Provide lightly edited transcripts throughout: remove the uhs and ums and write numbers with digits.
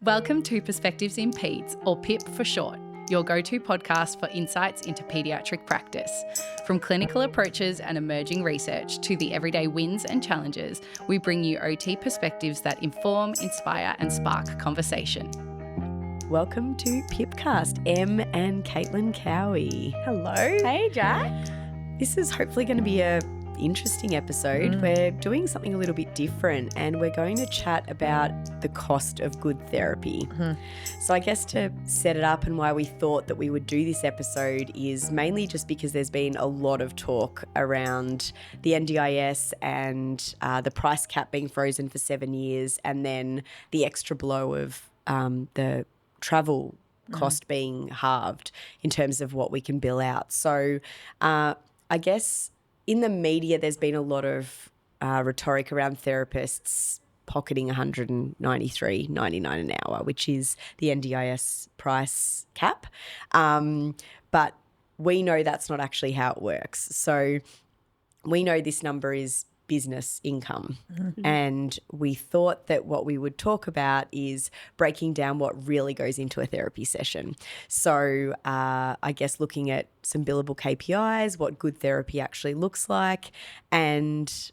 Welcome to Perspectives in Peds, or PIP for short, your go-to podcast for insights into paediatric practice. From clinical approaches and emerging research to the everyday wins and challenges, we bring you OT perspectives that inform, inspire and spark conversation. Welcome to Pipcast, Em and Caitlyn Cowie. Hello. Hey, Jack. This is hopefully going to be a interesting episode. We're doing something a little bit different and we're going to chat about the cost of good therapy. So I guess to set it up and why we thought that we would do this episode is mainly just because there's been a lot of talk around the NDIS and the price cap being frozen for 7 years, and then the extra blow of the travel cost being halved in terms of what we can bill out. So I guess in the media, there's been a lot of rhetoric around therapists pocketing $193.99 an hour, which is the NDIS price cap. But we know that's not actually how it works. So we know this number is business income. And we thought that what we would talk about is breaking down what really goes into a therapy session. So I guess looking at some billable KPIs, what good therapy actually looks like, and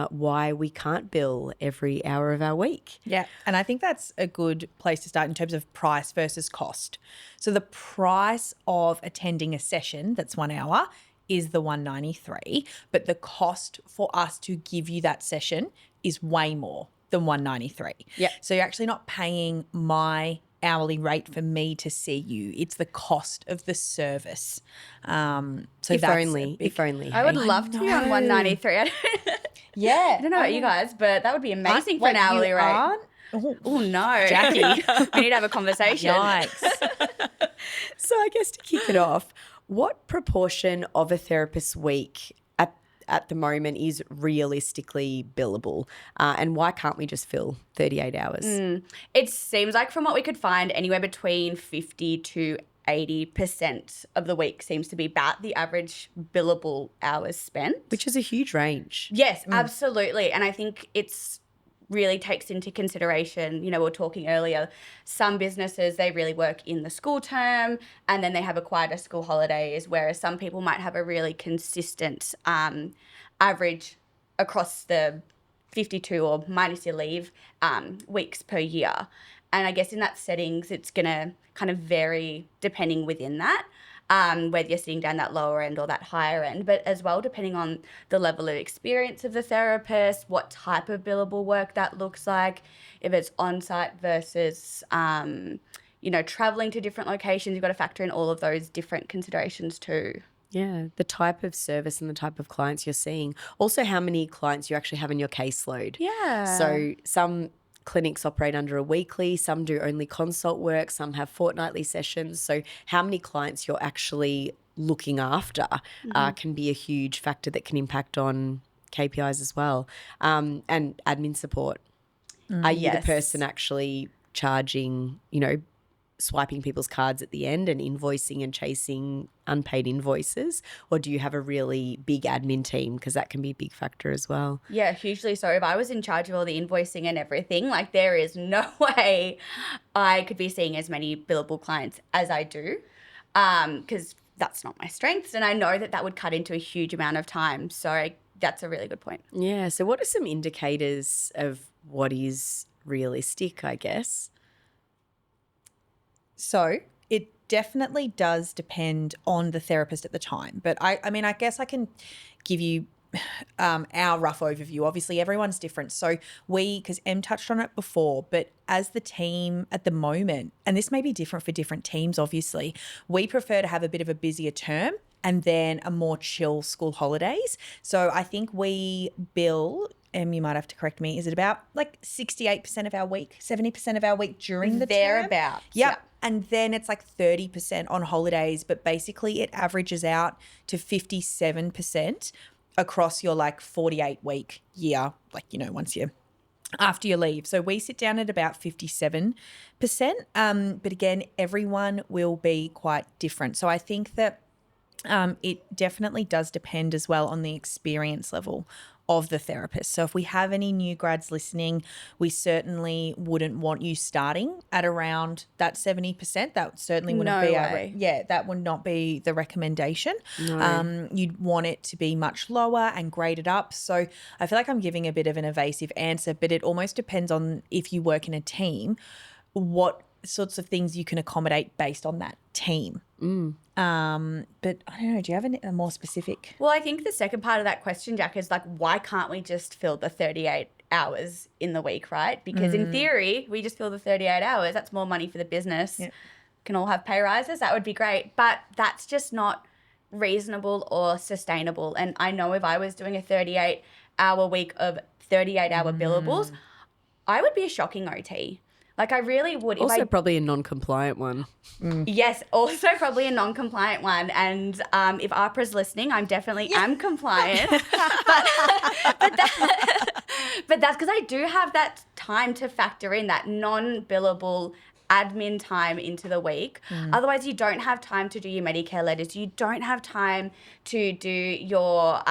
why we can't bill every hour of our week. Yeah, and I think that's a good place to start in terms of price versus cost. So the price of attending a session that's 1 hour is the $193, but the cost for us to give you that session is way more than $193. Yeah. So you're actually not paying my hourly rate for me to see you. It's the cost of the service. So If only. I would love to be on 193. Yeah. I don't know about you guys, but that would be amazing for an hourly rate. Aren't? Oh, no. Jackie. We need to have a conversation. Yikes. So I guess to kick it off, what proportion of a therapist's week at the moment is realistically billable? And why can't we just fill 38 hours? It seems like from what we could find, anywhere between 50 to 80% of the week seems to be about the average billable hours spent. Which is a huge range. Yes, absolutely. And I think it's really takes into consideration, you know, we were talking earlier, some businesses, they really work in the school term and then they have a quieter school holidays, whereas some people might have a really consistent average across the 52 or minus your leave weeks per year. And I guess in that settings, it's going to kind of vary depending within that. Whether you're sitting down that lower end or that higher end, but as well depending on the level of experience of the therapist, what type of billable work that looks like, if it's on-site versus, traveling to different locations, you've got to factor in all of those different considerations too. Yeah, the type of service and the type of clients you're seeing. Also, how many clients you actually have in your caseload. Yeah. So some clinics operate under a weekly, some do only consult work, some have fortnightly sessions. So how many clients you're actually looking after can be a huge factor that can impact on KPIs as well. And admin support. Are you the person actually charging, swiping people's cards at the end and invoicing and chasing unpaid invoices, or do you have a really big admin team? Because that can be a big factor as well. Yeah, hugely so. If I was in charge of all the invoicing and everything, like there is no way I could be seeing as many billable clients as I do, because that's not my strengths, and I know that would cut into a huge amount of time. So that's a really good point. Yeah, so what are some indicators of what is realistic, I guess? So it definitely does depend on the therapist at the time. But I mean, I guess I can give you our rough overview. Obviously, everyone's different. So because Em touched on it before, but as the team at the moment, and this may be different for different teams, obviously, we prefer to have a bit of a busier term and then a more chill school holidays. So I think we bill, you might have to correct me, is it about like 68% of our week, 70% of our week during the term? Thereabouts. Yep. And then it's like 30% on holidays, but basically it averages out to 57% across your like 48-week year, once you after you leave. So we sit down at about 57%. But again, everyone will be quite different. So I think that it definitely does depend as well on the experience level of the therapist. So if we have any new grads listening, we certainly wouldn't want you starting at around that 70%. That certainly wouldn't No be way. that would not be the recommendation. No. You'd want it to be much lower and graded up. So I feel like I'm giving a bit of an evasive answer, but it almost depends on if you work in a team, what sorts of things you can accommodate based on that team. But I don't know, do you have a more specific? Well, I think the second part of that question, Jack, is like, why can't we just fill the 38 hours in the week, right? Because in theory, we just fill the 38 hours. That's more money for the business. Yeah. Can all have pay rises. That would be great. But that's just not reasonable or sustainable. And I know if I was doing a 38-hour week of 38-hour billables, I would be a shocking OT. Like, I really would. Also probably a non-compliant one. Yes, also probably a non-compliant one. And if APRA's listening, I'm definitely am compliant. but that's because I do have that time to factor in, that non-billable admin time into the week. Otherwise, you don't have time to do your Medicare letters. You don't have time to do your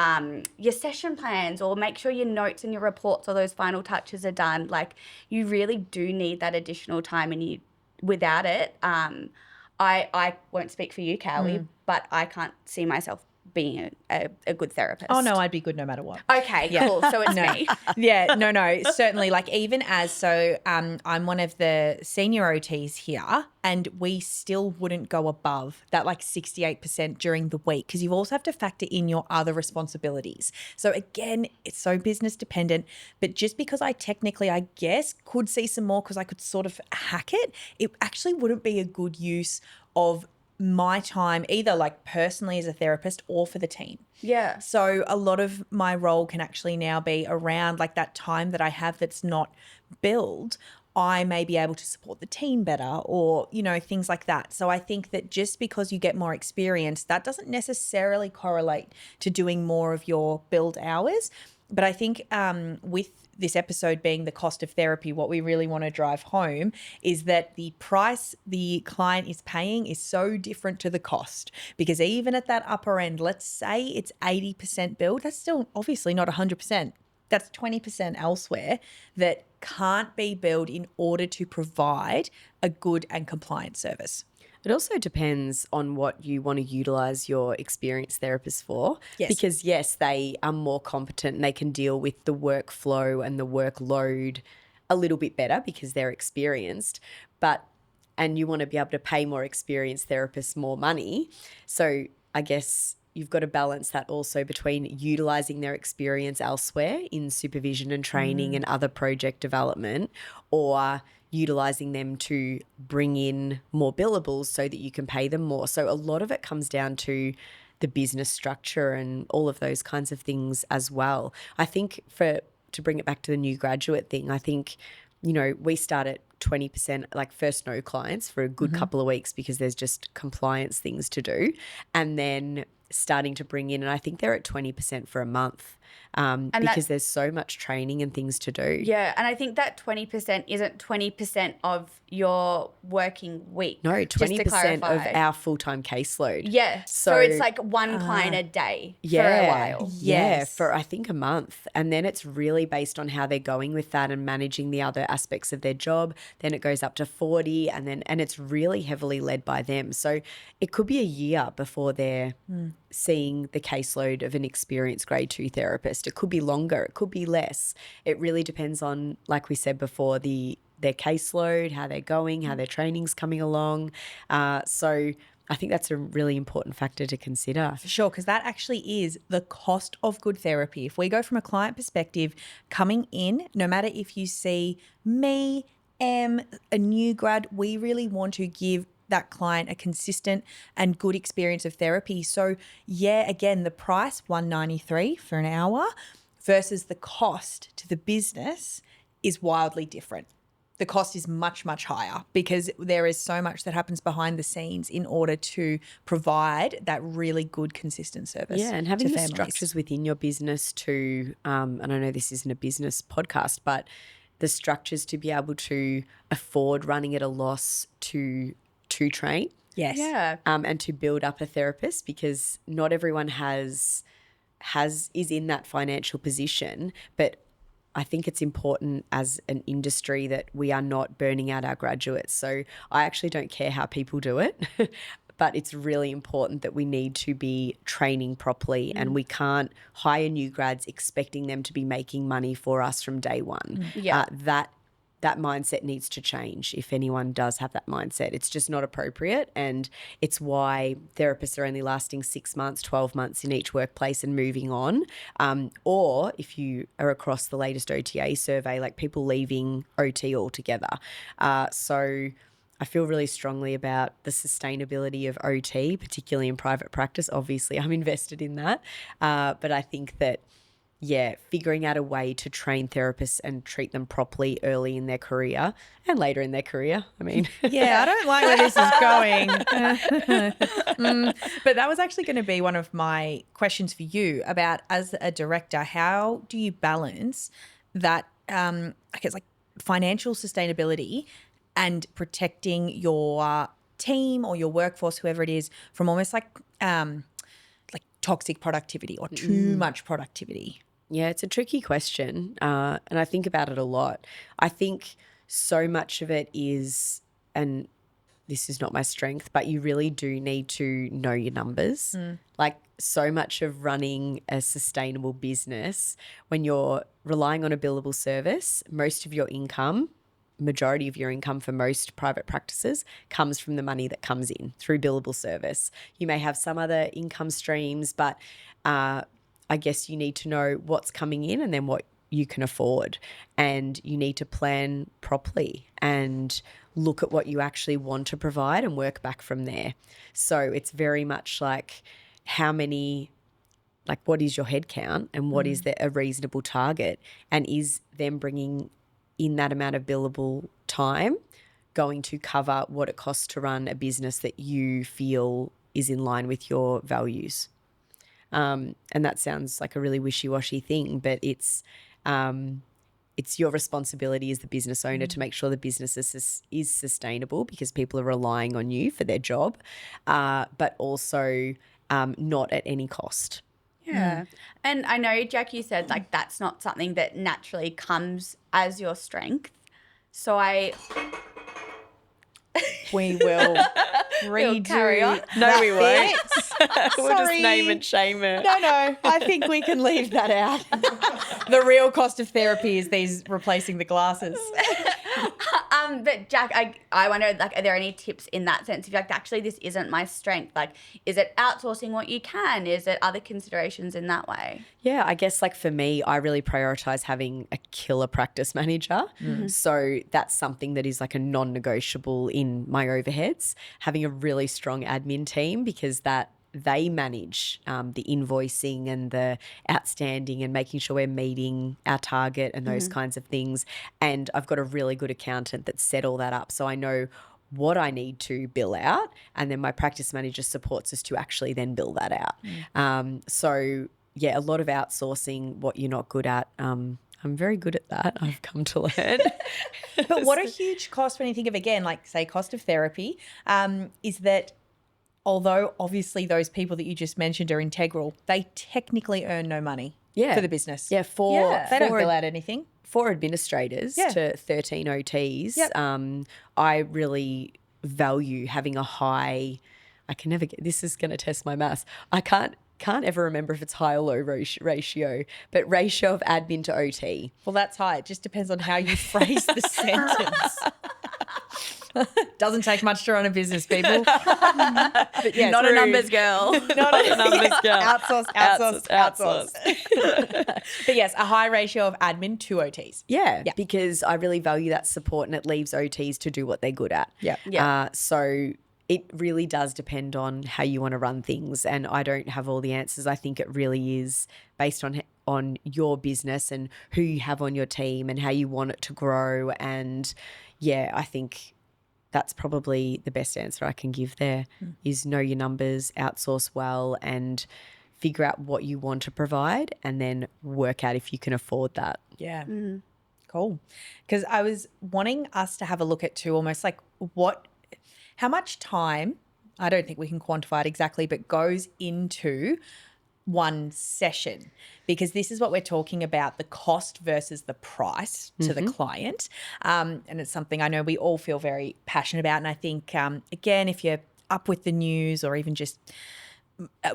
session plans or make sure your notes and your reports or those final touches are done. Like, you really do need that additional time, and without it, I won't speak for you, Cowie, but I can't see myself being a good therapist. Oh, no, I'd be good no matter what. Okay, cool. So it's me. Yeah, no, certainly. Like, even I'm one of the senior OTs here, and we still wouldn't go above that, like 68% during the week, because you also have to factor in your other responsibilities. So again, it's so business dependent, but just because I technically, I guess, could see some more because I could sort of hack it, it actually wouldn't be a good use of my time, either like personally as a therapist or for the team. Yeah. So a lot of my role can actually now be around like that time that I have that's not billed. I may be able to support the team better, or, you know, things like that. So I think that just because you get more experience, that doesn't necessarily correlate to doing more of your billed hours. But I think with this episode being the cost of therapy, what we really want to drive home is that the price the client is paying is so different to the cost. Because even at that upper end, let's say it's 80% billed, that's still obviously not 100%. That's 20% elsewhere that can't be billed in order to provide a good and compliant service. It also depends on what you want to utilise your experienced therapist for. Yes. Because, yes, they are more competent and they can deal with the workflow and the workload a little bit better because they're experienced. And you want to be able to pay more experienced therapists more money. So I guess you've got to balance that also between utilising their experience elsewhere in supervision and training and other project development, or utilising them to bring in more billables so that you can pay them more. So a lot of it comes down to the business structure and all of those kinds of things as well. I think to bring it back to the new graduate thing, I think, you know, we start at 20%, like first no clients for a good couple of weeks because there's just compliance things to do, and then starting to bring in, and I think they're at 20% for a month because there's so much training and things to do. Yeah, and I think that 20% isn't 20% of your working week. No, 20% of clarify. our full-time caseload. Yeah, so it's like one client a day for a while. Yeah, Yes. for I think a month. And then it's really based on how they're going with that and managing the other aspects of their job. Then it goes up to 40, and it's really heavily led by them. So it could be a year before they're seeing the caseload of an experienced grade 2 therapist. It could be longer, it could be less. It really depends on, like we said before, their caseload, how they're going, how their training's coming along. So I think that's a really important factor to consider. For sure, because that actually is the cost of good therapy. If we go from a client perspective, coming in, no matter if you see me, a new grad, we really want to give that client a consistent and good experience of therapy. So yeah, again, the price, $193 for an hour versus the cost to the business is wildly different. The cost is much, much higher because there is so much that happens behind the scenes in order to provide that really good, consistent service. Yeah, and having to the families. structures within your business to, and I know this isn't a business podcast, but the structures to be able to afford running at a loss to train. Yes. Yeah. And to build up a therapist, because not everyone has is in that financial position, but I think it's important as an industry that we are not burning out our graduates. So I actually don't care how people do it, but it's really important that we need to be training properly and we can't hire new grads expecting them to be making money for us from day one. Yeah. That mindset needs to change if anyone does have that mindset. It's just not appropriate, and it's why therapists are only lasting 6 months, 12 months in each workplace and moving on. Or if you are across the latest OTA survey, like people leaving OT altogether. So I feel really strongly about the sustainability of OT, particularly in private practice. Obviously, I'm invested in that. But I think that figuring out a way to train therapists and treat them properly early in their career and later in their career. I mean, I don't like where this is going. But that was actually going to be one of my questions for you about, as a director, how do you balance that, I guess, like financial sustainability and protecting your team or your workforce, whoever it is, from almost like toxic productivity or too much productivity? Yeah, it's a tricky question, and I think about it a lot. I think so much of it is, and this is not my strength, but you really do need to know your numbers. Like, so much of running a sustainable business, when you're relying on a billable service, most of your income, majority of your income for most private practices, comes from the money that comes in through billable service. You may have some other income streams, but I guess you need to know what's coming in and then what you can afford. And you need to plan properly and look at what you actually want to provide and work back from there. So it's very much like what is your head count and what is a reasonable target? And is them bringing in that amount of billable time going to cover what it costs to run a business that you feel is in line with your values? And that sounds like a really wishy-washy thing, but it's your responsibility as the business owner to make sure the business is sustainable because people are relying on you for their job, but also not at any cost. Yeah. And I know, Jack, you said like that's not something that naturally comes as your strength. So We will redo. carry on. No, we won't. We'll just Sorry. name and shame it. No, I think we can leave that out. The real cost of therapy is these replacing the glasses. But Jack, I wonder, like, are there any tips in that sense? If you're like, actually, this isn't my strength. Like, is it outsourcing what you can? Is it other considerations in that way? Yeah, I guess like for me, I really prioritize having a killer practice manager. So that's something that is like a non-negotiable in my overheads. Having a really strong admin team, because they manage the invoicing and the outstanding and making sure we're meeting our target and those kinds of things. And I've got a really good accountant that set all that up. So I know what I need to bill out, and then my practice manager supports us to actually then bill that out. So yeah, a lot of outsourcing what you're not good at. I'm very good at that, I've come to learn. But what a huge cost when you think of, again, like say cost of therapy, is that although obviously those people that you just mentioned are integral, they technically earn no money for the business. Yeah, They don't bill out anything. For administrators to 13 OTs, I really value having a high, I can never get, this is going to test my maths. I can't ever remember if it's high or low ratio, but ratio of admin to OT. Well, that's high. It just depends on how you phrase the sentence. Doesn't take much to run a business, people. But yeah, Not a numbers girl. Not a numbers girl. Outsource. But yes, a high ratio of admin to OTs. Yeah, because I really value that support, and it leaves OTs to do what they're good at. So it really does depend on how you want to run things, and I don't have all the answers. I think it really is based on your business and who you have on your team and how you want it to grow. And yeah, I think that's probably the best answer I can give there is know your numbers, outsource well, and figure out what you want to provide, and then work out if you can afford that. Yeah. Cool. Because I was wanting us to have a look at too, almost like how much time, I don't think we can quantify it exactly, but goes into one session, because this is what we're talking about, the cost versus the price to the client. And it's something I know we all feel very passionate about. And I think, again, if you're up with the news or even just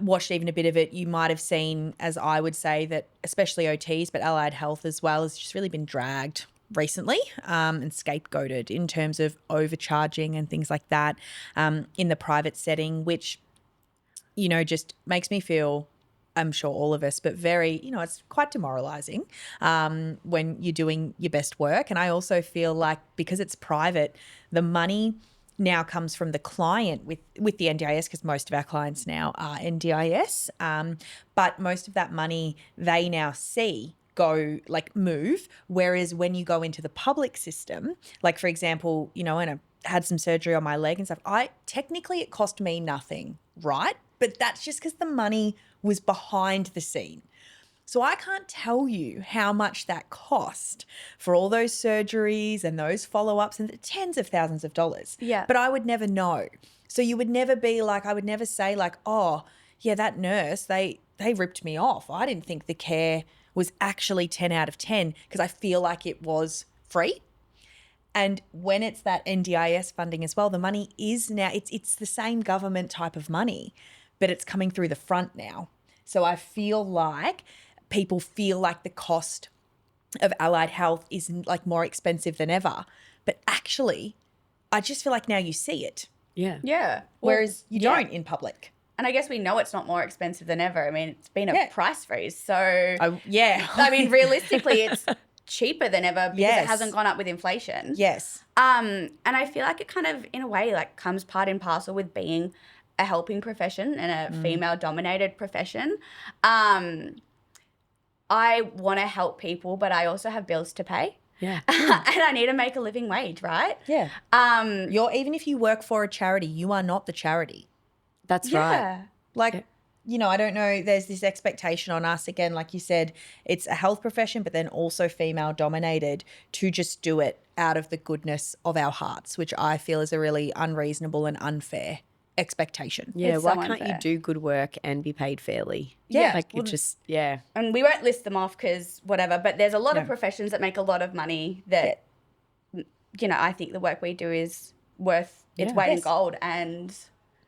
watched even a bit of it, you might have seen, as I would say, that especially OTs, but allied health as well, has just really been dragged recently and scapegoated in terms of overcharging and things like that in the private setting, which, you know, just makes me feel, I'm sure all of us, but very, you know, it's quite demoralizing when you're doing your best work. And I also feel like because it's private, the money now comes from the client with the NDIS, because most of our clients now are NDIS. But most of that money they now see go like move. Whereas when you go into the public system, like for example, you know, and I had some surgery on my leg and stuff, technically it cost me nothing, right? But that's just because the money was behind the scene. So I can't tell you how much that cost for all those surgeries and those follow-ups and the tens of thousands of dollars. Yeah. But I would never know. So you would never be like, I would never say like, oh, yeah, that nurse, they ripped me off. I didn't think the care was actually 10 out of 10 because I feel like it was free. And when it's that NDIS funding as well, the money is now, it's the same government type of money, but it's coming through the front now. So I feel like people feel like the cost of allied health is like more expensive than ever. But actually, I just feel like now you see it. Yeah. Yeah. Whereas you yeah. don't in public. And I guess we know it's not more expensive than ever. I mean, it's been a price freeze. So, yeah. I mean, realistically, it's cheaper than ever because Yes. it hasn't gone up with inflation. Yes. And I feel like it kind of, in a way, like comes part and parcel with being a helping profession and a female-dominated profession. I want to help people, but I also have bills to pay. Yeah. And I need to make a living wage, right? Yeah. Even if you work for a charity, you are not the charity. That's right. Yeah. Like, you know, I don't know, there's this expectation on us, again, like you said, it's a health profession, but then also female dominated, to just do it out of the goodness of our hearts, which I feel is a really unreasonable and unfair expectation. Yeah, It's why so can't unfair. you do good work and be paid fairly? Yeah. Like it just, yeah. And we won't list them off because whatever, but there's a lot of professions that make a lot of money that, you know, I think the work we do is worth its weight in gold, and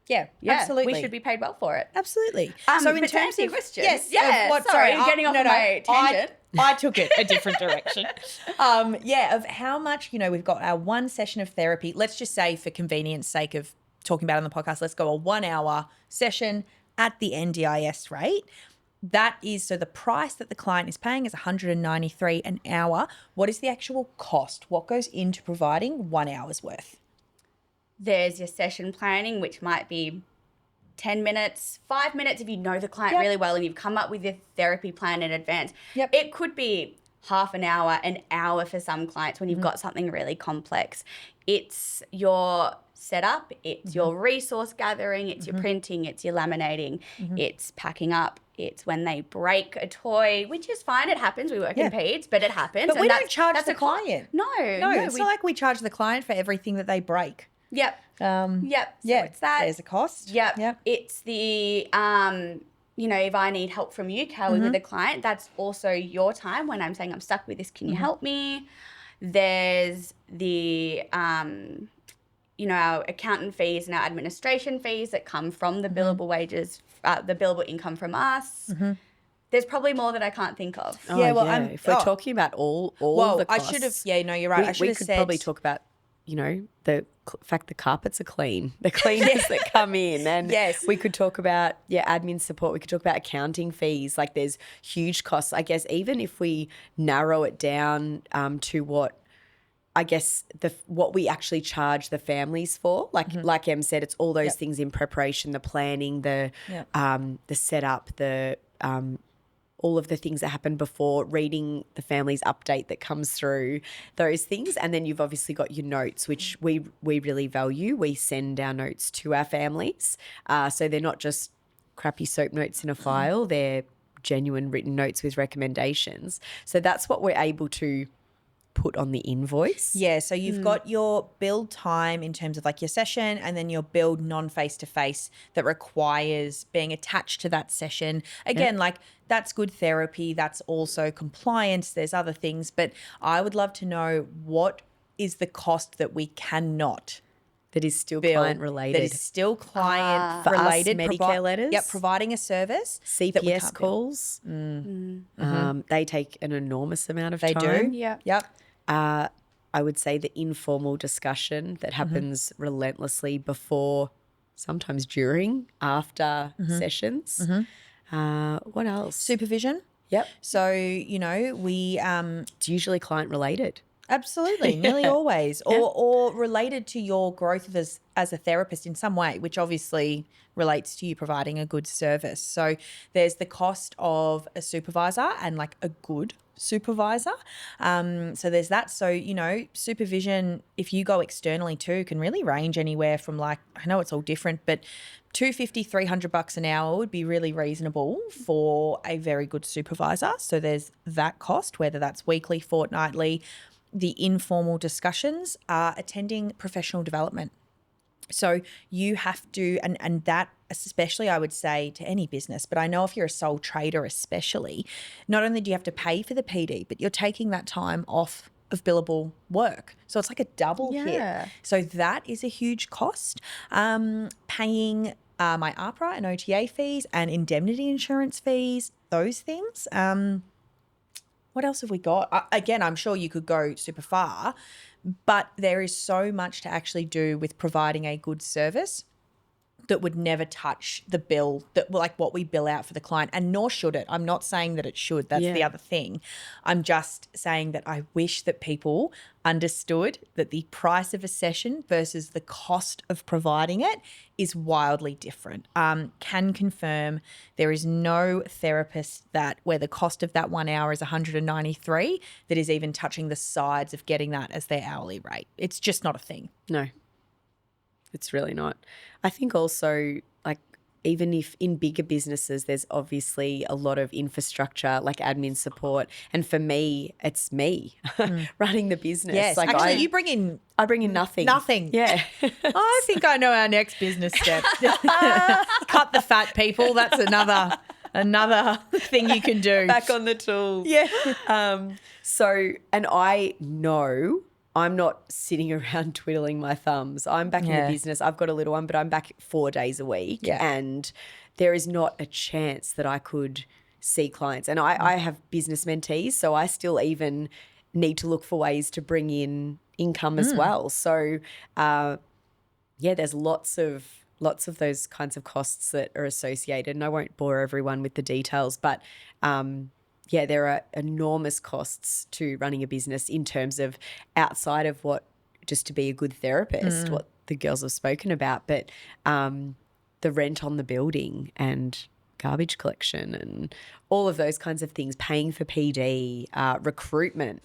Yeah, yeah, absolutely. we should be paid well for it. Absolutely. So in terms of questions, yes, sorry, getting off my tangent. I took it a different direction. Of how much, you know, we've got our one session of therapy. Let's just say, for convenience sake of talking about it on the podcast, let's go a 1 hour session at the NDIS rate. That is, so the price that the client is paying is $193 an hour. What is the actual cost? What goes into providing 1 hour's worth? There's your session planning, which might be 10 minutes, 5 minutes if you know the client really well and you've come up with your therapy plan in advance. Yep. It could be half an hour for some clients when you've got something really complex. It's your setup, it's your resource gathering, it's your printing, it's your laminating, it's packing up, it's when they break a toy, which is fine. It happens. We work in peds, but it happens. But and we don't charge the a client. No, It's not like we charge the client for everything that they break. Yep. So it's that. There's a cost. Yep. It's the, you know, if I need help from you, Cowie, with a client, that's also your time when I'm saying I'm stuck with this. Can you help me? There's the, you know, our accountant fees and our administration fees that come from the billable wages, the billable income from us. There's probably more that I can't think of. Oh, if we're talking about all the costs. I should have, no, you're right. I should we have could said, probably talk about, you know, the fact the carpets are clean, the cleaners that come in. And we could talk about, admin support. We could talk about accounting fees. Like there's huge costs. I guess even if we narrow it down to what, I guess, what we actually charge the families for, like Em said, it's all those things in preparation, the planning, the setup, the all of the things that happen before, reading the family's update that comes through, those things. And then you've obviously got your notes, which we really value. We send our notes to our families. So they're not just crappy soap notes in a file. They're genuine written notes with recommendations. So that's what we're able to put on the invoice? Yeah, so you've got your billed time in terms of like your session, and then your billed non-face-to-face that requires being attached to that session. Again, like that's good therapy. That's also compliance. There's other things. But I would love to know, what is the cost that we cannot That is still bill, client related. that is still client For us, related. Medicare letters? Yep, providing a service. that we CPS can't bill. calls. They take an enormous amount of They time. do. Yeah. Yep. I would say the informal discussion that happens relentlessly before, sometimes during, after sessions. What else? Supervision. Yep. So, we It's usually client related. absolutely, nearly always, or related to your growth as a therapist in some way, which obviously relates to you providing a good service. So there's the cost of a supervisor, and like a good supervisor. So there's that. So, supervision, if you go externally too, can really range anywhere from, like, I know it's all different, but $250, $300 an hour would be really reasonable for a very good supervisor. So there's that cost, whether that's weekly, fortnightly. The informal discussions are attending professional development. So you have to, and that especially I would say to any business, but I know if you're a sole trader especially, not only do you have to pay for the PD, but you're taking that time off of billable work. So it's like a double hit. So that is a huge cost. Paying my APRA and OTA fees and indemnity insurance fees, those things. What else have we got? Again, I'm sure you could go super far, but there is so much to actually do with providing a good service that would never touch the bill, that like what we bill out for the client, and nor should it. I'm not saying that it should. That's the other thing. I'm just saying that I wish that people understood that the price of a session versus the cost of providing it is wildly different. Can confirm there is no therapist that where the cost of that 1 hour is $193 that is even touching the sides of getting that as their hourly rate. It's just not a thing. No, it's really not. I think also, like, even if in bigger businesses, there's obviously a lot of infrastructure, like admin support. And for me, it's me running the business. Yes, like actually, you bring in I bring in nothing. nothing. Yeah. I think I know our next business step. Cut the fat, people. That's another thing you can do. Back on the tools. Yeah. So, and I know I'm not sitting around twiddling my thumbs. I'm back in the business. I've got a little one, but I'm back 4 days a week. Yeah. And there is not a chance that I could see clients. And I have business mentees, so I still even need to look for ways to bring in income as well. So, there's lots of those kinds of costs that are associated. And I won't bore everyone with the details, but there are enormous costs to running a business in terms of outside of what just to be a good therapist, what the girls have spoken about, but the rent on the building and garbage collection and all of those kinds of things, paying for PD, recruitment.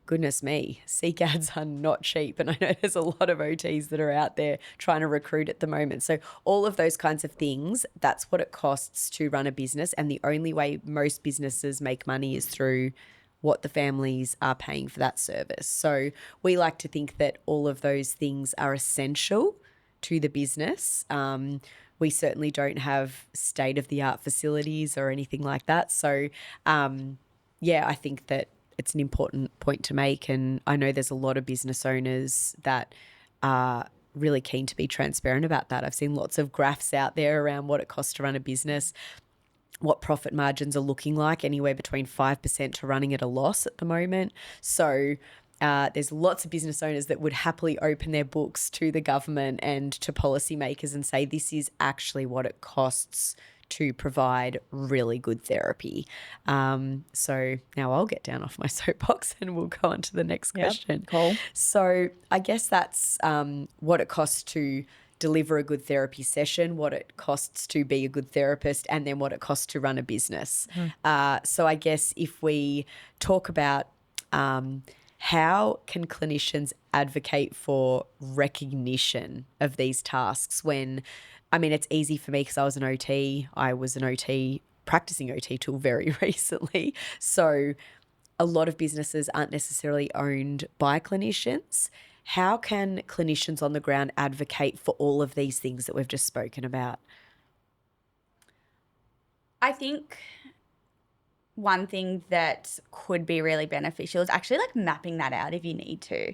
Goodness me, CCADs are not cheap, and I know there's a lot of OTs that are out there trying to recruit at the moment. So all of those kinds of things, that's what it costs to run a business, and the only way most businesses make money is through what the families are paying for that service. So we like to think that all of those things are essential to the business. We certainly don't have state-of-the-art facilities or anything like that. So, I think that it's an important point to make, and I know there's a lot of business owners that are really keen to be transparent about that. I've seen lots of graphs out there around what it costs to run a business, what profit margins are looking like, anywhere between 5% to running at a loss at the moment. So there's lots of business owners that would happily open their books to the government and to policymakers and say this is actually what it costs to provide really good therapy. So now I'll get down off my soapbox and we'll go on to the next question. Cool. So I guess that's what it costs to deliver a good therapy session, what it costs to be a good therapist, and then what it costs to run a business. So I guess if we talk about how can clinicians advocate for recognition of these tasks when, I mean, it's easy for me because I was an OT. I was an OT, practicing OT till very recently. So a lot of businesses aren't necessarily owned by clinicians. How can clinicians on the ground advocate for all of these things that we've just spoken about? I think one thing that could be really beneficial is actually like mapping that out if you need to.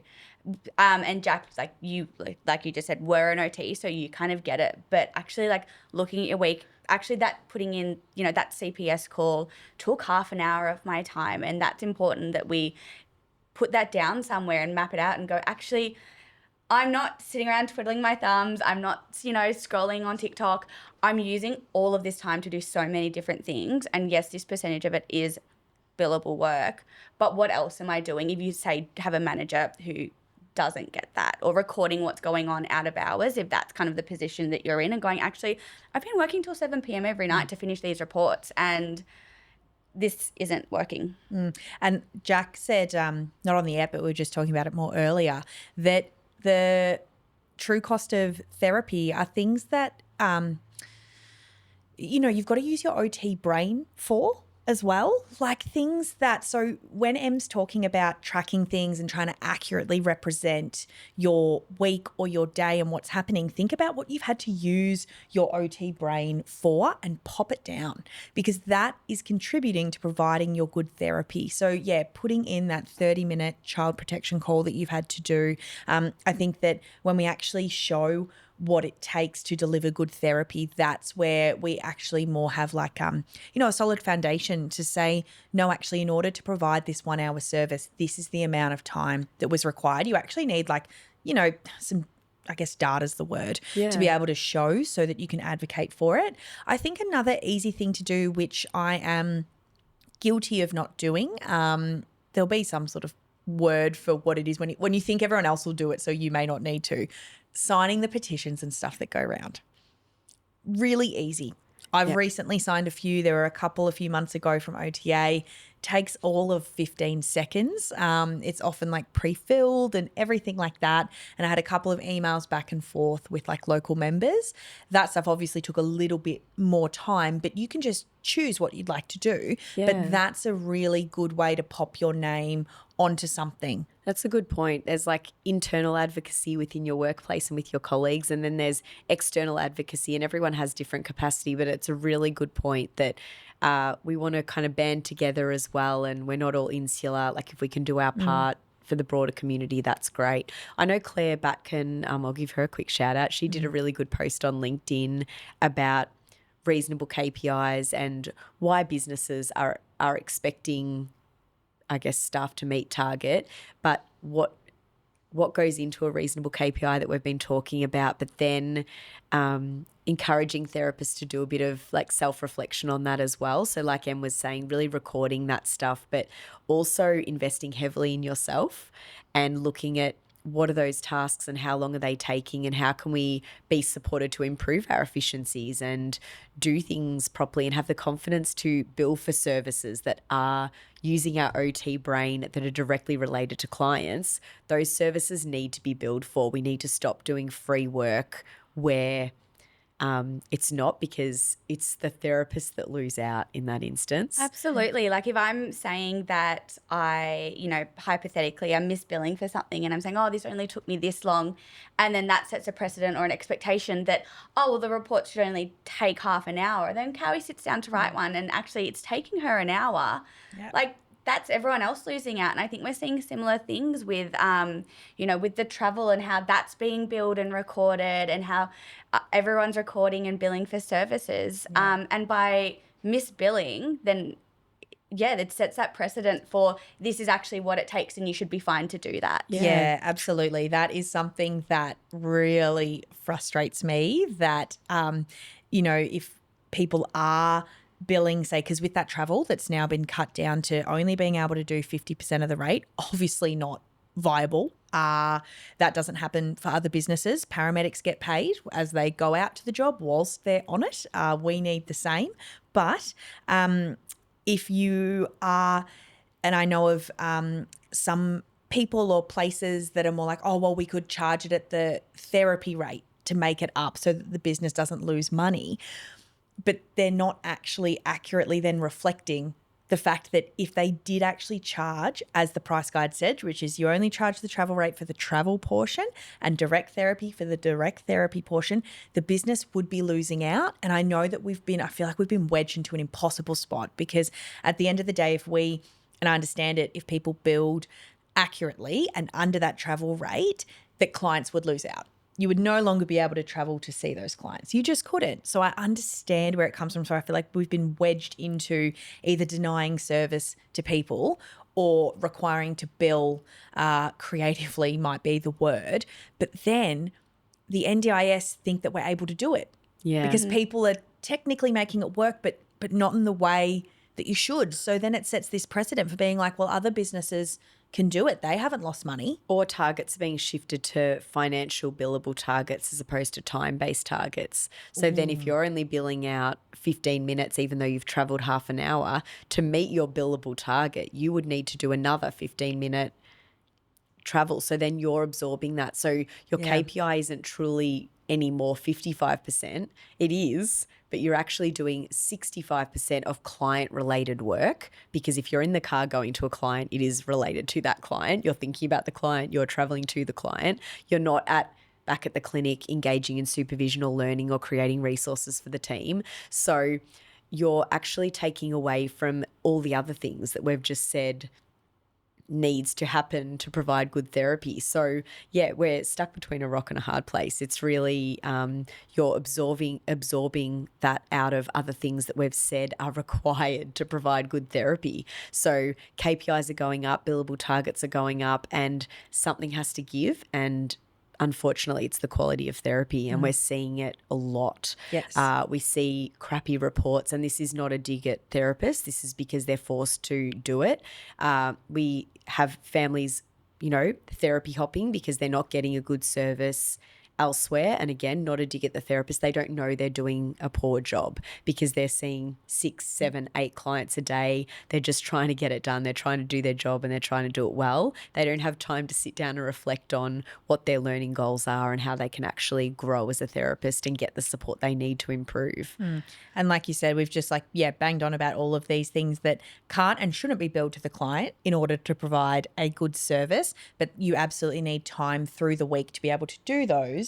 And Jack, like you just said, were an OT, so you kind of get it. But actually, like looking at your week, actually that putting in, that CPS call took half an hour of my time, and that's important that we put that down somewhere and map it out and go, actually, I'm not sitting around twiddling my thumbs. I'm not, scrolling on TikTok. I'm using all of this time to do so many different things. And yes, this percentage of it is billable work. But what else am I doing? If you say have a manager who doesn't get that, or recording what's going on out of hours, if that's kind of the position that you're in, and going, actually, I've been working till 7 p.m. every night to finish these reports, and this isn't working. And Jack said, not on the app, but we were just talking about it more earlier, that the true cost of therapy are things that, you've got to use your OT brain for as well. Like things that, so when Em's talking about tracking things and trying to accurately represent your week or your day and what's happening, think about what you've had to use your OT brain for and pop it down, because that is contributing to providing your good therapy. So yeah, putting in that 30-minute child protection call that you've had to do. I think that when we actually show what it takes to deliver good therapy, that's where we actually more have like, a solid foundation to say, no, actually, in order to provide this 1 hour service, this is the amount of time that was required. You actually need some, I guess, data's the word, to be able to show so that you can advocate for it. I think another easy thing to do, which I am guilty of not doing, there'll be some sort of word for what it is when you think everyone else will do it, so you may not need to. Signing the petitions and stuff that go around. Really easy. I've recently signed a few. There were a few months ago from OTA. Takes all of 15 seconds. It's often like pre-filled and everything like that. And I had a couple of emails back and forth with like local members. That stuff obviously took a little bit more time, but you can just choose what you'd like to do. Yeah. But that's a really good way to pop your name onto something. That's a good point. There's like internal advocacy within your workplace and with your colleagues, and then there's external advocacy, and everyone has different capacity, but it's a really good point that we want to kind of band together as well, and we're not all insular. Like if we can do our part for the broader community, that's great. I know Claire Batkin, I'll give her a quick shout out. She did a really good post on LinkedIn about reasonable KPIs and why businesses are expecting, I guess, staff to meet target, but what goes into a reasonable KPI that we've been talking about, but then encouraging therapists to do a bit of like self-reflection on that as well. So like Em was saying, really recording that stuff, but also investing heavily in yourself and looking at what are those tasks and how long are they taking, and how can we be supported to improve our efficiencies and do things properly and have the confidence to bill for services that are using our OT brain that are directly related to clients. Those services need to be billed for. We need to stop doing free work where it's not, because it's the therapists that lose out in that instance. Absolutely. Like if I'm saying that hypothetically I'm misbilling for something and I'm saying, oh, this only took me this long, and then that sets a precedent or an expectation that, oh, well, the report should only take half an hour. Then Cowie sits down to write one and actually it's taking her an hour. Yep. Like that's everyone else losing out. And I think we're seeing similar things with, with the travel and how that's being billed and recorded, and how everyone's recording and billing for services. And by misbilling, then, it sets that precedent for this is actually what it takes and you should be fine to do that. Yeah, absolutely. That is something that really frustrates me, that, if people are billing, say, because with that travel that's now been cut down to only being able to do 50% of the rate, obviously not viable. That doesn't happen for other businesses. Paramedics get paid as they go out to the job whilst they're on it. We need the same. But if you are, and I know of some people or places that are more like, oh, well, we could charge it at the therapy rate to make it up so that the business doesn't lose money. But they're not actually accurately then reflecting the fact that if they did actually charge, as the price guide said, which is you only charge the travel rate for the travel portion and direct therapy for the direct therapy portion, the business would be losing out. And I know that I feel like we've been wedged into an impossible spot, because at the end of the day, and I understand it, if people build accurately and under that travel rate, that clients would lose out. You would no longer be able to travel to see those clients. You just couldn't. So I understand where it comes from. So I feel like we've been wedged into either denying service to people or requiring to bill creatively might be the word. But then the NDIS think that we're able to do it. Yeah. Because people are technically making it work, but not in the way that you should. So then it sets this precedent for being like, well, other businesses can do it. They haven't lost money. Or targets being shifted to financial billable targets as opposed to time-based targets. So then if you're only billing out 15 minutes, even though you've travelled half an hour, to meet your billable target, you would need to do another 15-minute travel. So then you're absorbing that. So your KPI isn't truly anymore 55%. It is, but you're actually doing 65% of client-related work, because if you're in the car going to a client, it is related to that client. You're thinking about the client. You're traveling to the client. You're not back at the clinic engaging in supervision or learning or creating resources for the team. So you're actually taking away from all the other things that we've just said needs to happen to provide good therapy. So yeah, we're stuck between a rock and a hard place. It's really you're absorbing that out of other things that we've said are required to provide good therapy. So KPIs are going up, billable targets are going up, and something has to give. And unfortunately, it's the quality of therapy, and we're seeing it a lot. Yes. We see crappy reports, and this is not a dig at therapists. This is because they're forced to do it. We have families, therapy hopping because they're not getting a good service elsewhere. And again, not a dig at the therapist. They don't know they're doing a poor job because they're seeing 6, 7, 8 clients a day. They're just trying to get it done. They're trying to do their job and they're trying to do it well. They don't have time to sit down and reflect on what their learning goals are and how they can actually grow as a therapist and get the support they need to improve. And like you said, we've just banged on about all of these things that can't and shouldn't be billed to the client in order to provide a good service. But you absolutely need time through the week to be able to do those.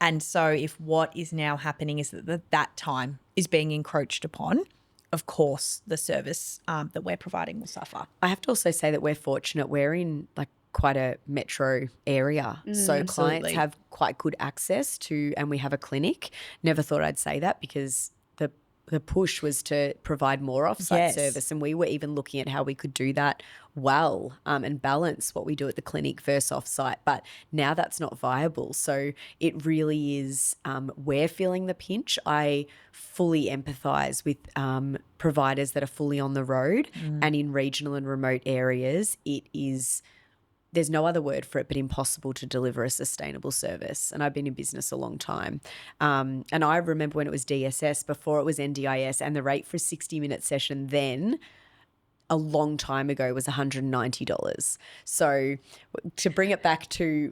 And so if what is now happening is that time is being encroached upon, of course, the service that we're providing will suffer. I have to also say that we're fortunate. We're in quite a metro area. So clients have quite good access to, and we have a clinic. Never thought I'd say that because the push was to provide more offsite service, and we were even looking at how we could do that well and balance what we do at the clinic versus offsite. But now that's not viable. So it really is, we're feeling the pinch. I fully empathise with providers that are fully on the road and in regional and remote areas. There's no other word for it but impossible to deliver a sustainable service. And I've been in business a long time. And I remember when it was DSS, before it was NDIS, and the rate for a 60-minute session then a long time ago was $190. So to bring it back to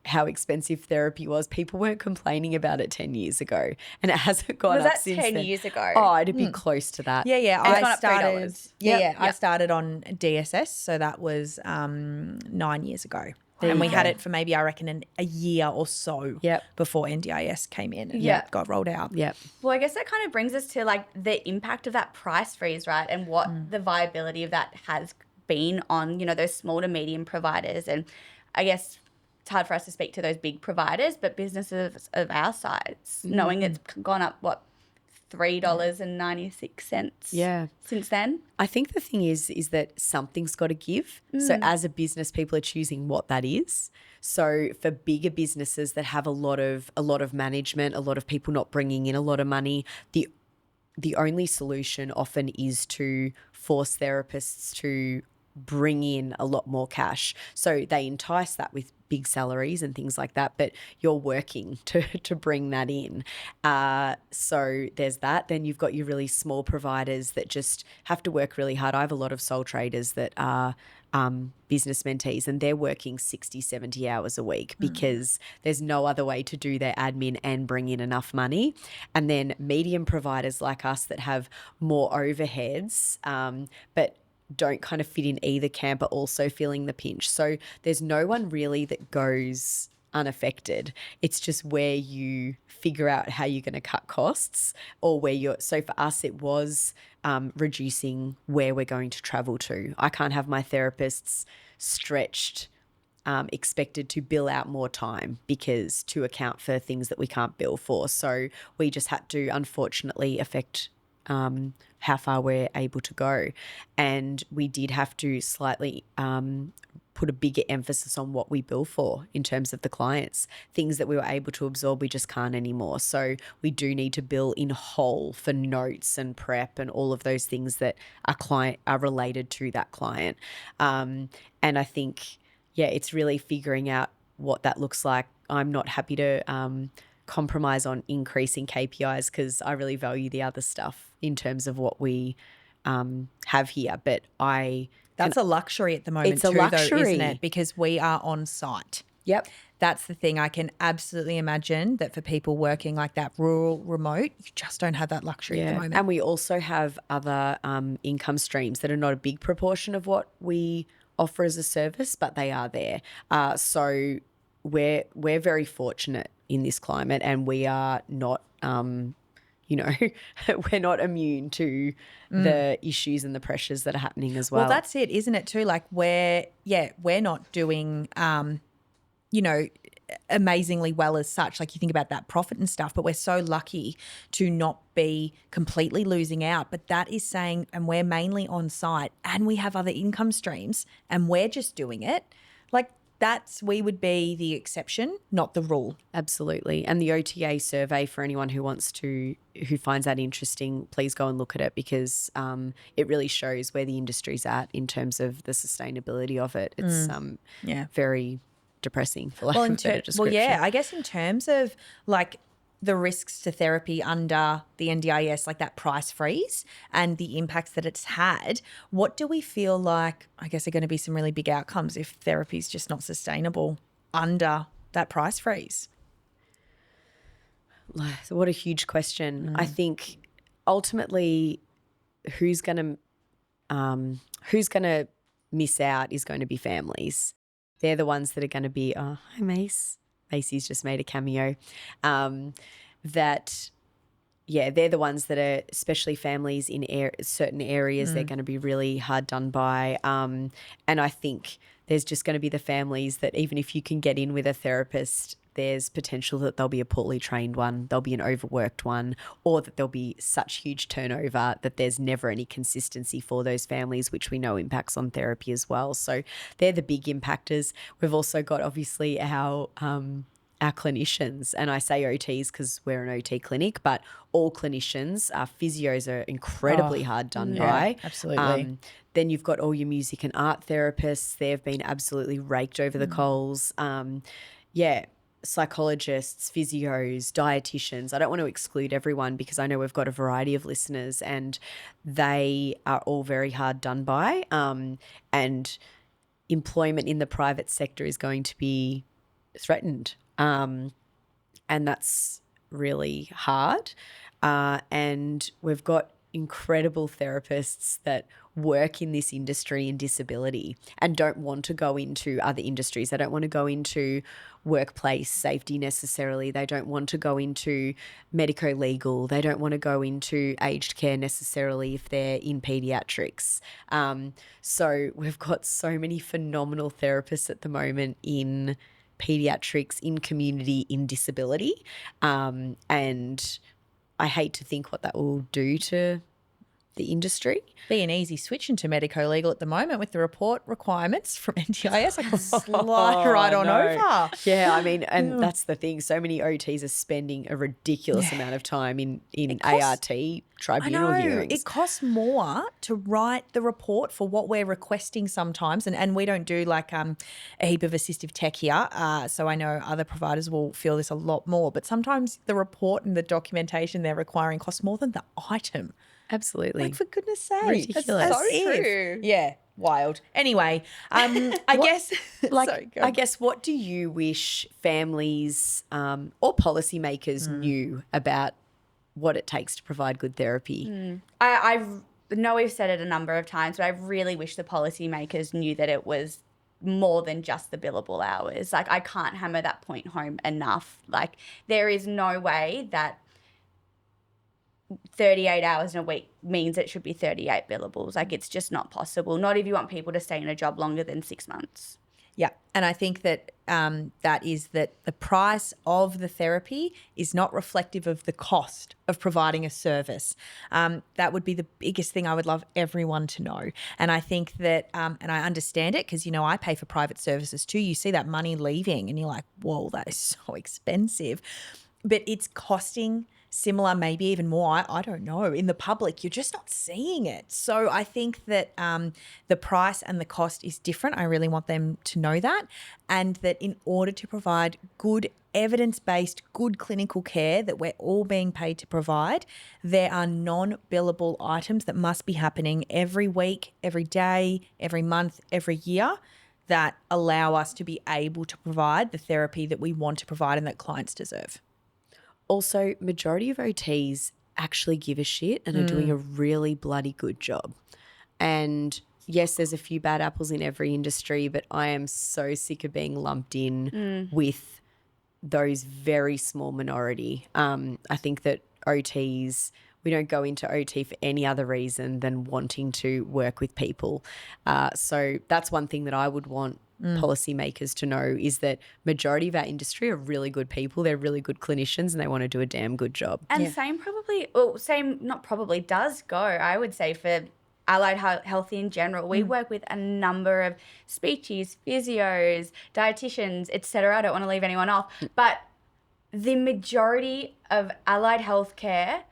how expensive therapy was, people weren't complaining about it 10 years ago, and it hasn't gone up since then. 10 years ago? Oh, it'd be close to that. Yeah. And it's gone up $3. I started on DSS, so that was 9 years ago. And we had it for maybe, I reckon, a year or so before NDIS came in and got rolled out. Yep. Well, I guess that kind of brings us to the impact of that price freeze, right? And what the viability of that has been on, those small to medium providers. And I guess it's hard for us to speak to those big providers, but businesses of our size, knowing it's gone up, $3.96 since then. I think the thing is that something's got to give. So as a business, people are choosing what that is. So for bigger businesses that have a lot of management, a lot of people not bringing in a lot of money, the only solution often is to force therapists to bring in a lot more cash. So they entice that with big salaries and things like that, but you're working to bring that in. So there's that. Then you've got your really small providers that just have to work really hard. I have a lot of sole traders that are business mentees, and they're working 60, 70 hours a week because there's no other way to do their admin and bring in enough money. And then medium providers like us that have more overheads, but don't kind of fit in either camp, are also feeling the pinch. So there's no one really that goes unaffected. It's just where you figure out how you're going to cut costs, or where you're. So for us, it was reducing where we're going to travel to. I can't have my therapists stretched, expected to bill out more time because to account for things that we can't bill for. So we just had to, unfortunately, affect how far we're able to go. And we did have to slightly put a bigger emphasis on what we bill for in terms of the clients. Things that we were able to absorb, we just can't anymore. So we do need to bill in whole for notes and prep and all of those things that are related to that client. And I think, it's really figuring out what that looks like. I'm not happy to compromise on increasing KPIs because I really value the other stuff in terms of what we have here. But that's a luxury at the moment, it's a too, luxury, though, isn't it? Because we are on site. Yep. That's the thing. I can absolutely imagine that for people working like that rural, remote, you just don't have that luxury at the moment. And we also have other income streams that are not a big proportion of what we offer as a service, but they are there. So we're very fortunate in this climate, and we are not we're not immune to the issues and the pressures that are happening as well. Well, that's it, isn't it, too? Like we're not doing, amazingly well as such. Like you think about that profit and stuff, but we're so lucky to not be completely losing out. But that is saying, and we're mainly on site and we have other income streams and we're just doing it. Like we would be the exception, not the rule. Absolutely. And the OTA survey, for anyone who finds that interesting, please go and look at it, because it really shows where the industry's at in terms of the sustainability of it. It's very depressing, for lack of a better description. Well, I guess in terms of like the risks to therapy under the NDIS, like that price freeze and the impacts that it's had, what do we feel like, I guess, are going to be some really big outcomes if therapy is just not sustainable under that price freeze? What a huge question. I think ultimately who's going to miss out is going to be families. They're the ones that are going to be, oh, hi, Mace. Macy's just made a cameo. They're the ones that are, especially families in certain areas, they're going to be really hard done by. And I think there's just going to be the families that even if you can get in with a therapist, there's potential that there'll be a poorly trained one, there'll be an overworked one, or that there'll be such huge turnover that there's never any consistency for those families, which we know impacts on therapy as well. So they're the big impactors. We've also got obviously our clinicians, and I say OTs because we're an OT clinic, but all clinicians, our physios are incredibly hard done by. Absolutely. Then you've got all your music and art therapists. They've been absolutely raked over the coals. Psychologists, physios, dietitians. I don't want to exclude everyone because I know we've got a variety of listeners and they are all very hard done by. And employment in the private sector is going to be threatened. And that's really hard. And we've got incredible therapists that work in this industry in disability and don't want to go into other industries. They don't want to go into workplace safety necessarily. They don't want to go into medico-legal. They don't want to go into aged care necessarily if they're in pediatrics. So we've got so many phenomenal therapists at the moment in pediatrics, in community, in disability. And I hate to think what that will do to the industry. Be an easy switch into medico-legal at the moment with the report requirements from NDIS. I can slide right on over. Yeah, I mean, and that's the thing. So many OTs are spending a ridiculous amount of time in ART tribunal hearings. It costs more to write the report for what we're requesting sometimes. And we don't do like a heap of assistive tech here. So I know other providers will feel this a lot more. But sometimes the report and the documentation they're requiring costs more than the item. Absolutely. Like, for goodness sake. Ridiculous. That's so true. Yeah. Wild. Anyway, I guess Like, sorry, go I on. guess, what do you wish families or policymakers knew about what it takes to provide good therapy? I know we've said it a number of times, but I really wish the policymakers knew that it was more than just the billable hours. Like, I can't hammer that point home enough. Like, there is no way that 38 hours in a week means it should be 38 billables. Like, it's just not possible. Not if you want people to stay in a job longer than 6 months. Yeah, and I think that that is that the price of the therapy is not reflective of the cost of providing a service. That would be the biggest thing I would love everyone to know. And I think that, and I understand it because, I pay for private services too. You see that money leaving and you're like, whoa, that is so expensive. But it's costing similar, maybe even more, I don't know. In the public, you're just not seeing it. So I think that the price and the cost is different. I really want them to know that. And that in order to provide good evidence-based, good clinical care that we're all being paid to provide, there are non-billable items that must be happening every week, every day, every month, every year that allow us to be able to provide the therapy that we want to provide and that clients deserve. Also, majority of OTs actually give a shit and are doing a really bloody good job. And yes, there's a few bad apples in every industry, but I am so sick of being lumped in with those very small minority. I think that OTs, we don't go into OT for any other reason than wanting to work with people. So that's one thing that I would want policymakers to know, is that majority of our industry are really good people. They're really good clinicians and they want to do a damn good job. And same not probably does go, I would say, for allied health in general. We work with a number of speechies, physios, dietitians, etc. I don't want to leave anyone off. But the majority of allied healthcare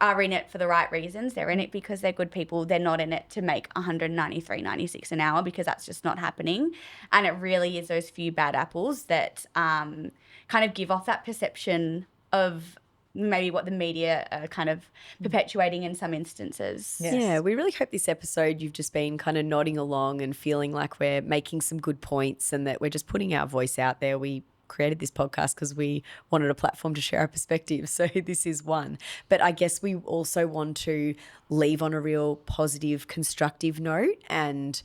are in it for the right reasons. They're in it because they're good people. They're not in it to make $193.96 an hour, because that's just not happening. And it really is those few bad apples that kind of give off that perception of maybe what the media are kind of perpetuating in some instances. Yes. Yeah, we really hope this episode you've just been kind of nodding along and feeling like we're making some good points and that we're just putting our voice out there. We created this podcast because we wanted a platform to share our perspectives. So this is one. But I guess we also want to leave on a real positive, constructive note. And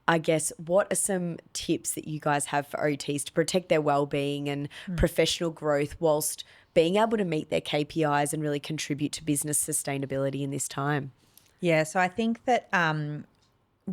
I guess, what are some tips that you guys have for OTs to protect their well-being and professional growth whilst being able to meet their KPIs and really contribute to business sustainability in this time? Yeah, so I think that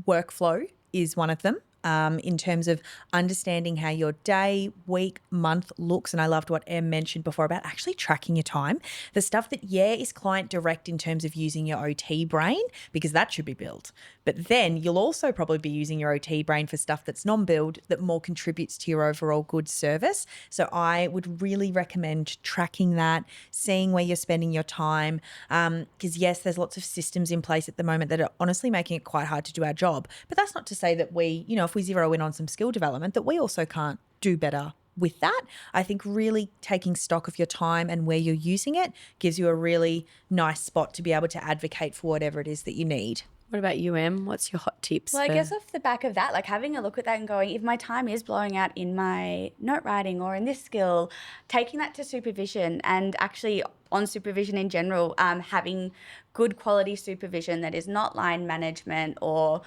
workflow is one of them. In terms of understanding how your day, week, month looks. And I loved what Em mentioned before about actually tracking your time. The stuff that, is client direct in terms of using your OT brain, because that should be billed. But then you'll also probably be using your OT brain for stuff that's non-billed that more contributes to your overall good service. So I would really recommend tracking that, seeing where you're spending your time. Because yes, there's lots of systems in place at the moment that are honestly making it quite hard to do our job. But that's not to say that we, if we zero in on some skill development, that we also can't do better with that. I think really taking stock of your time and where you're using it gives you a really nice spot to be able to advocate for whatever it is that you need. What about you, Em? What's your hot tips? Well, I guess off the back of that, like having a look at that and going, if my time is blowing out in my note writing or in this skill, taking that to supervision, and actually on supervision in general, having good quality supervision that is not line management or,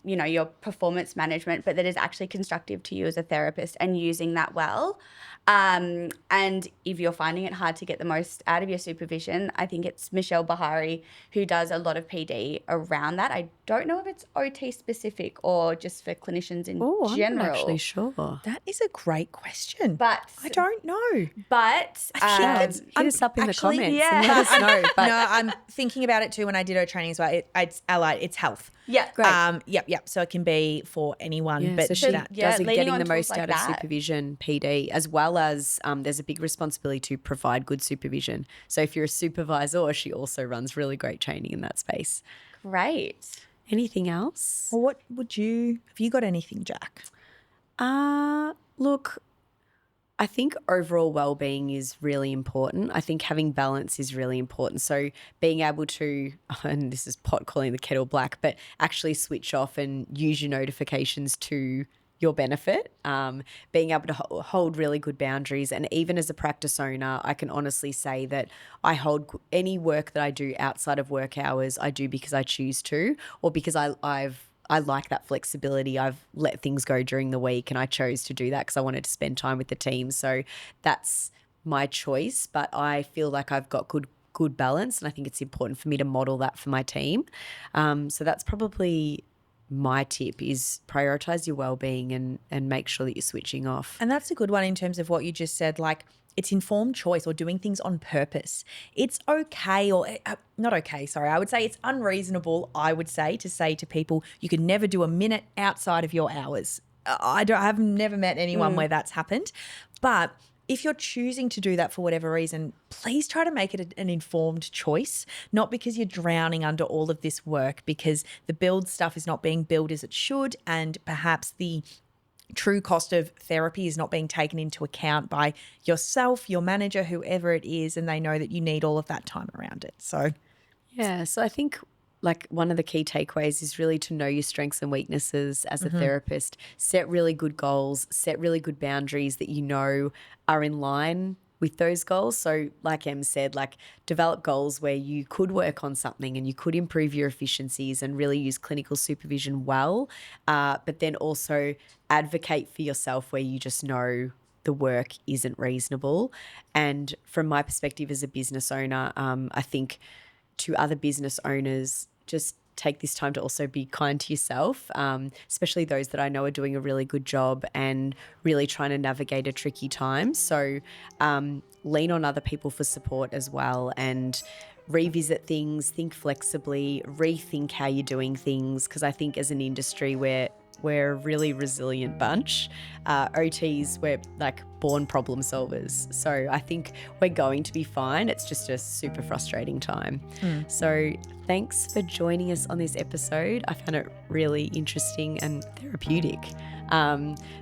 your performance management, but that is actually constructive to you as a therapist, and using that well. And if you're finding it hard to get the most out of your supervision, I think it's Michelle Bahari who does a lot of PD around that. I don't know if it's OT specific or just for clinicians in general. I'm not actually sure. That is a great question. But I don't know. But Hit us up in the comments and yeah. let us know. But No, I'm thinking about it too when I did our training as well. It's allied, it's health. yeah, Great. Yep. So it can be for anyone. Yeah, but so she that, does leaning getting on the tools most like out that. of supervision, PD, as well as there's a big responsibility to provide good supervision. So if you're a supervisor, she also runs really great training in that space. Great. Anything else? well, what would have you got anything, Jack? Look, I think overall well-being is really important. I think having balance is really important. So being able to, and this is pot calling the kettle black, but actually switch off and use your notifications to your benefit, being able to hold really good boundaries. And even as a practice owner, I can honestly say that I hold any work that I do outside of work hours, I do because I choose to, or because I like that flexibility. I've let things go during the week and I chose to do that because I wanted to spend time with the team. So that's my choice, but I feel like I've got good balance, and I think it's important for me to model that for my team. So that's probably my tip, is prioritize your well-being and make sure that you're switching off. And that's a good one in terms of what you just said, like it's informed choice or doing things on purpose. It's okay, or not okay, sorry. I would say it's unreasonable, I would say to people, you can never do a minute outside of your hours. I've never met anyone where that's happened. But if you're choosing to do that for whatever reason, please try to make it an informed choice, not because you're drowning under all of this work, because the build stuff is not being billed as it should, and perhaps the true cost of therapy is not being taken into account by yourself, your manager, whoever it is, and they know that you need all of that time around it. So, yeah, so I think like one of the key takeaways is really to know your strengths and weaknesses as a therapist, set really good goals, set really good boundaries that you know are in line with those goals. So like Em said, like develop goals where you could work on something and you could improve your efficiencies and really use clinical supervision well, but then also advocate for yourself where you just know the work isn't reasonable. And from my perspective as a business owner, I think to other business owners, just take this time to also be kind to yourself, especially those that I know are doing a really good job and really trying to navigate a tricky time. So lean on other people for support as well, and revisit things, think flexibly, rethink how you're doing things, because I think as an industry we're a really resilient bunch. OTs, we're like born problem solvers. So I think we're going to be fine. It's just a super frustrating time. So thanks for joining us on this episode. I found it really interesting and therapeutic.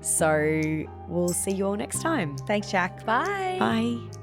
So we'll see you all next time. thanks, Jack. Bye. Bye.